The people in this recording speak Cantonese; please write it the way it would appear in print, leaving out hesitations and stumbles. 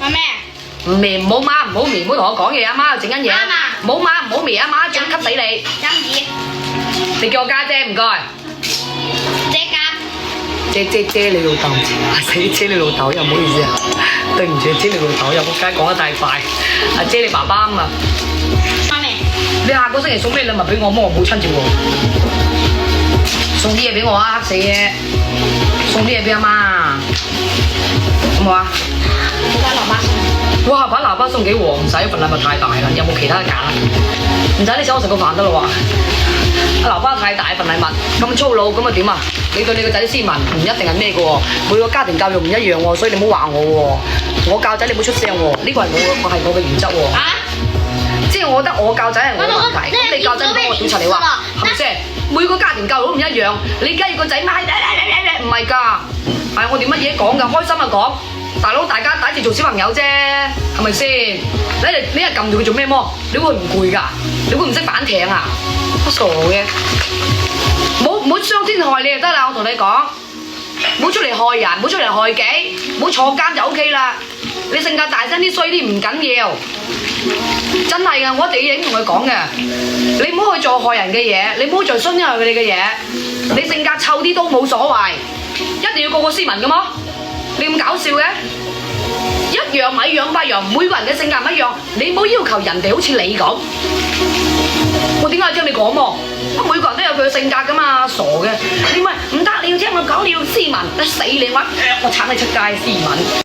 阿咩？唔咪唔好媽，唔好咪，唔好同我講嘢，阿媽整緊嘢。啱啊唔好媽，唔好咪，阿媽一掌吸死你。音耳，你叫我家姐唔該。姐家，姐你老豆，死姐你老豆又唔好意思啊，對唔住姐你老豆又仆街講得太快。阿姐你爸爸啊嘛。阿咩？你下個星期送咩禮物俾我？我母親節喎。送啲嘢俾我啊，黑死嘢！送啲嘢俾阿媽，好唔好啊？我把蘿蔔送。哇！把喇叭送幾黃，唔使份禮物太大啦，有冇其他揀啊？唔使你請我食個飯得啦喎。喇叭太大份禮物，咁粗魯咁啊點啊？你對你個仔斯文唔一定係咩嘅喎，每個家庭教育唔一樣喎，所以你唔好話我喎。我教仔你唔好出聲喎，呢個係我嘅原則喎。啊？即係我覺得我教仔係我嘅問題，咁你教仔唔幫我屌柒你話，係咪先？每個家庭教育都唔一樣，你而家要個仔買唔係㗎，係我哋乜嘢講㗎？開心就講。大佬，大家第一次做小朋友啫，係咪先？你係撳住佢做咩麼？你會唔攰㗎？你會唔識反艇啊？傻嘅，唔好傷天害理就得啦。我同你講，唔好出嚟害人，唔好出嚟害己，唔好坐監就 OK 啦。你性格大聲啲衰啲唔緊要，真係㗎，我一定已經同佢講嘅。你唔好去做害人嘅嘢，你唔好做傷天害理嘅嘢。你性格臭啲都冇所謂，一定要個個斯文㗎麼？你咁搞笑嘅，一樣米養百樣，每個人嘅性格唔一樣，你唔好要求人哋好似你咁。我點解要聽你講喎？每個人都有佢嘅性格噶嘛，傻嘅。你咪唔得，你要聽我講，你要斯文，得死你我鏟你出街斯文。